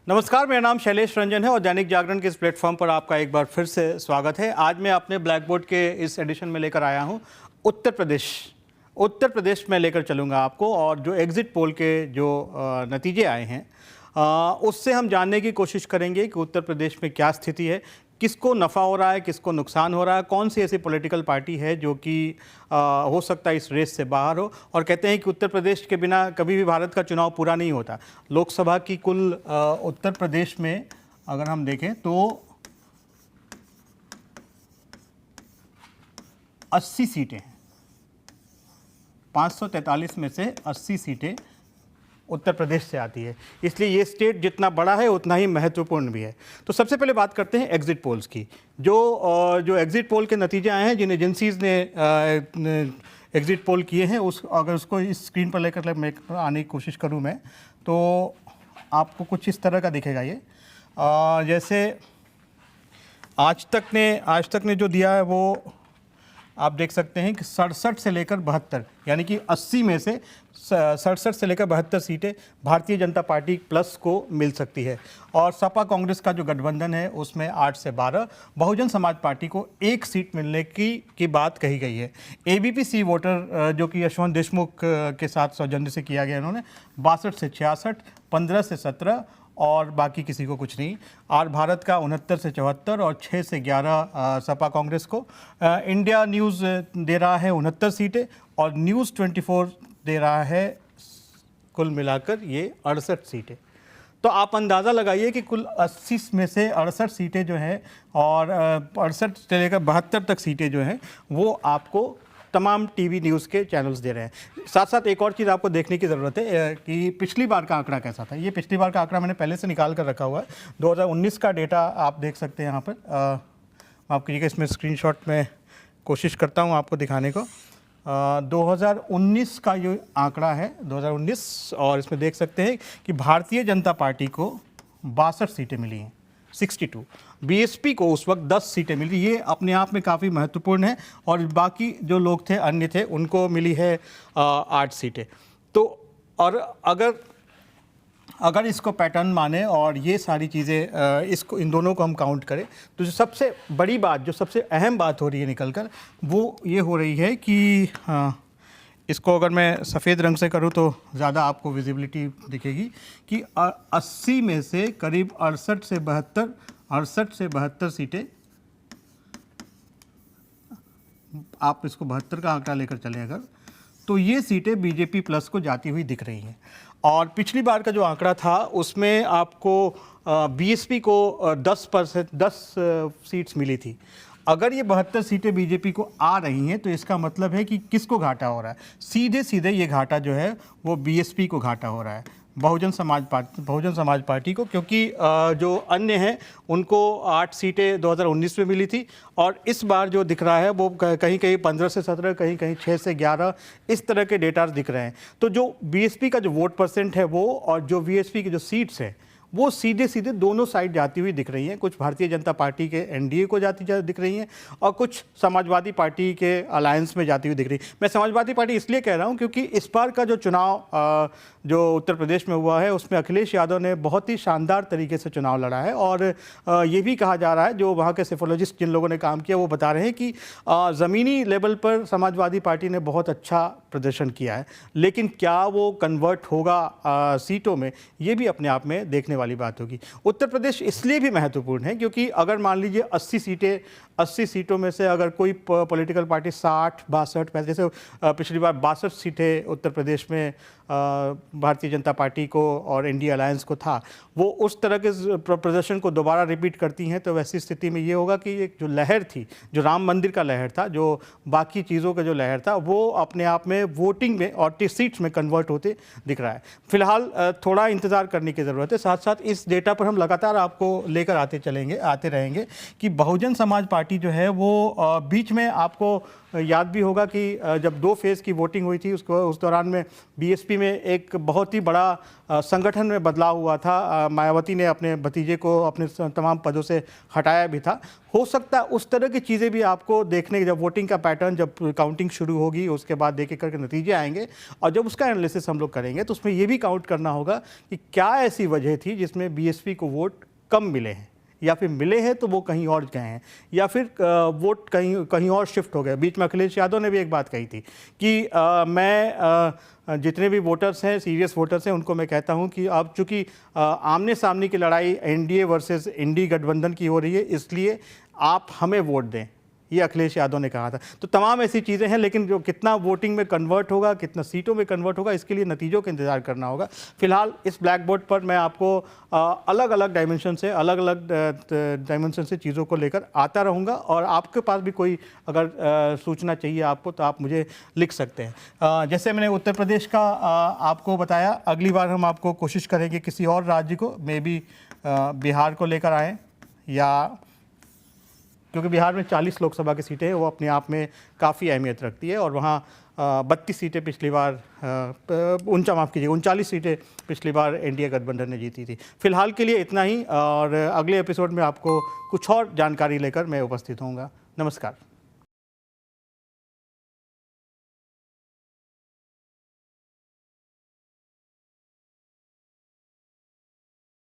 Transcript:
नमस्कार, मेरा नाम शैलेश रंजन है और दैनिक जागरण के इस प्लेटफॉर्म पर आपका एक बार फिर से स्वागत है। आज मैं अपने ब्लैक बोर्ड के इस एडिशन में लेकर आया हूं उत्तर प्रदेश में लेकर चलूंगा आपको, और जो एग्जिट पोल के जो नतीजे आए हैं उससे हम जानने की कोशिश करेंगे कि उत्तर प्रदेश में क्या स्थिति है, किसको नफ़ा हो रहा है, किसको नुकसान हो रहा है, कौन सी ऐसी पॉलिटिकल पार्टी है जो कि हो सकता है इस रेस से बाहर हो। और कहते हैं कि उत्तर प्रदेश के बिना कभी भी भारत का चुनाव पूरा नहीं होता। लोकसभा की कुल उत्तर प्रदेश में अगर हम देखें तो 80 सीटें हैं। 543 में से 80 सीटें उत्तर प्रदेश से आती है, इसलिए ये स्टेट जितना बड़ा है उतना ही महत्वपूर्ण भी है। तो सबसे पहले बात करते हैं एग्जिट पोल्स की। जो एग्जिट पोल के नतीजे आए हैं, जिन एजेंसीज़ ने एग्जिट पोल किए हैं, अगर उसको इस स्क्रीन पर लेकर मैं आने की कोशिश करूं मैं, तो आपको कुछ इस तरह का दिखेगा ये। जैसे आज तक ने जो दिया है वो आप देख सकते हैं कि 67 से लेकर 72, यानी कि 80 में से 67 से लेकर 72 सीटें भारतीय जनता पार्टी प्लस को मिल सकती है। और सपा कांग्रेस का जो गठबंधन है उसमें 8 से 12, बहुजन समाज पार्टी को 1 सीट मिलने की बात कही गई है। एबीपी सी वोटर जो कि यशवंत देशमुख के साथ सौजन्य से किया गया, इन्होंने 62 से 66, 15 से 17 और बाकी किसी को कुछ नहीं। आर भारत का 69 से 74 और 6 से 11 सपा कांग्रेस को। इंडिया न्यूज़ दे रहा है 69 सीटें और न्यूज़ 24 दे रहा है कुल मिलाकर ये 68 सीटें। तो आप अंदाज़ा लगाइए कि कुल 80 में से 68 सीटें जो हैं और 68 से लेकर 72 तक सीटें जो हैं वो आपको तमाम टीवी न्यूज़ के चैनल्स दे रहे हैं। साथ साथ एक और चीज़ आपको देखने की ज़रूरत है कि पिछली बार का आंकड़ा कैसा था। ये पिछली बार का आंकड़ा मैंने पहले से निकाल कर रखा हुआ है। 2019 का डेटा आप देख सकते हैं यहाँ पर। माफ़ कीजिएगा, इसमें स्क्रीनशॉट में कोशिश करता हूँ आपको दिखाने को। 2019 का ये आंकड़ा है, 2019, और इसमें देख सकते हैं कि भारतीय जनता पार्टी को 62 सीटें मिली हैं, 62। बीएसपी को उस वक्त 10 सीटें मिली। ये अपने आप में काफ़ी महत्वपूर्ण है। और बाकी जो लोग थे, अन्य थे, उनको मिली है 8 सीटें। तो और अगर इसको पैटर्न माने और ये सारी चीज़ें इसको इन दोनों को हम काउंट करें, तो जो सबसे बड़ी बात, जो सबसे अहम बात हो रही है निकल कर, वो ये हो रही है कि इसको अगर मैं सफ़ेद रंग से करूं तो ज़्यादा आपको विजिबिलिटी दिखेगी कि 80 में से करीब 68 से 72 सीटें, आप इसको 72 का आंकड़ा लेकर चलें अगर, तो ये सीटें बीजेपी प्लस को जाती हुई दिख रही हैं। और पिछली बार का जो आंकड़ा था उसमें आपको बीएसपी को 10 सीट्स मिली थी। अगर ये 72 सीटें बीजेपी को आ रही हैं तो इसका मतलब है कि किसको घाटा हो रहा है? सीधे सीधे ये घाटा जो है वो बीएसपी को घाटा हो रहा है, बहुजन समाज पार्टी को, क्योंकि जो अन्य हैं उनको 8 सीटें 2019 में मिली थी और इस बार जो दिख रहा है वो कहीं कहीं 15 से 17, कहीं कहीं 6 से 11, इस तरह के डेटा दिख रहे हैं। तो जो बीएसपी का जो वोट परसेंट है वो, और जो बीएसपी की जो सीट्स हैं, वो सीधे सीधे दोनों साइड जाती हुई दिख रही हैं। कुछ भारतीय जनता पार्टी के एनडीए को जाती दिख रही हैं और कुछ समाजवादी पार्टी के अलायंस में जाती हुई दिख रही है। मैं समाजवादी पार्टी इसलिए कह रहा हूं क्योंकि इस बार का जो चुनाव जो उत्तर प्रदेश में हुआ है उसमें अखिलेश यादव ने बहुत ही शानदार तरीके से चुनाव लड़ा है। और ये भी कहा जा रहा है, जो वहाँ के सेफोलॉजिस्ट जिन लोगों ने काम किया वो बता रहे हैं कि ज़मीनी लेवल पर समाजवादी पार्टी ने बहुत अच्छा प्रदर्शन किया है, लेकिन क्या वो कन्वर्ट होगा सीटों में, ये भी अपने आप में देखने वाली बात होगी। उत्तर प्रदेश इसलिए भी महत्वपूर्ण है क्योंकि अगर मान लीजिए 80 सीटों में से अगर कोई पॉलिटिकल पार्टी 60, 62, जैसे पिछली बार 62 सीटें उत्तर प्रदेश में भारतीय जनता पार्टी को और एनडीए अलायंस को था, वो उस तरह के प्रदर्शन को दोबारा रिपीट करती हैं, तो वैसी स्थिति में ये होगा कि एक जो लहर थी, जो राम मंदिर का लहर था, जो बाकी चीज़ों का जो लहर था, वो अपने आप में वोटिंग में और सीट्स में कन्वर्ट होते दिख रहा है। फिलहाल थोड़ा इंतज़ार करने की ज़रूरत है। साथ साथ इस डेटा पर हम लगातार आपको लेकर आते रहेंगे कि बहुजन समाज पार्टी जो है वो बीच में आपको याद भी होगा कि जब 2 फेज़ की वोटिंग हुई थी उस दौरान में बीएसपी में एक बहुत ही बड़ा संगठन में बदलाव हुआ था। मायावती ने अपने भतीजे को अपने तमाम पदों से हटाया भी था। हो सकता है उस तरह की चीज़ें भी आपको देखने, जब वोटिंग का पैटर्न, जब काउंटिंग शुरू होगी उसके बाद देख करके नतीजे आएंगे और जब उसका एनालिसिस हम लोग करेंगे तो उसमें ये भी काउंट करना होगा कि क्या ऐसी वजह थी जिसमें बीएसपी को वोट कम मिले हैं, या फिर मिले हैं तो वो कहीं और गए हैं, या फिर वोट कहीं और शिफ्ट हो गए। बीच में अखिलेश यादव ने भी एक बात कही थी कि मैं जितने भी वोटर्स हैं, सीरियस वोटर्स हैं, उनको मैं कहता हूं कि अब चूंकि आमने सामने की लड़ाई एनडीए वर्सेस इंडी गठबंधन की हो रही है, इसलिए आप हमें वोट दें, ये अखिलेश यादव ने कहा था। तो तमाम ऐसी चीज़ें हैं, लेकिन जो कितना वोटिंग में कन्वर्ट होगा, कितना सीटों में कन्वर्ट होगा, इसके लिए नतीजों का इंतजार करना होगा। फिलहाल इस ब्लैक बोर्ड पर मैं आपको अलग अलग डायमेंशन से चीज़ों को लेकर आता रहूँगा, और आपके पास भी कोई अगर सूचना चाहिए आपको तो आप मुझे लिख सकते हैं। जैसे मैंने उत्तर प्रदेश का आपको बताया, अगली बार हम आपको कोशिश करेंगे किसी और राज्य को, मे बी बिहार को लेकर आएँ, या क्योंकि बिहार में 40 लोकसभा की सीटें हैं, वो अपने आप में काफ़ी अहमियत रखती है, और वहाँ 32 सीटें पिछली बार 39 सीटें पिछली बार एनडीए गठबंधन ने जीती थी। फिलहाल के लिए इतना ही, और अगले एपिसोड में आपको कुछ और जानकारी लेकर मैं उपस्थित होऊंगा। नमस्कार।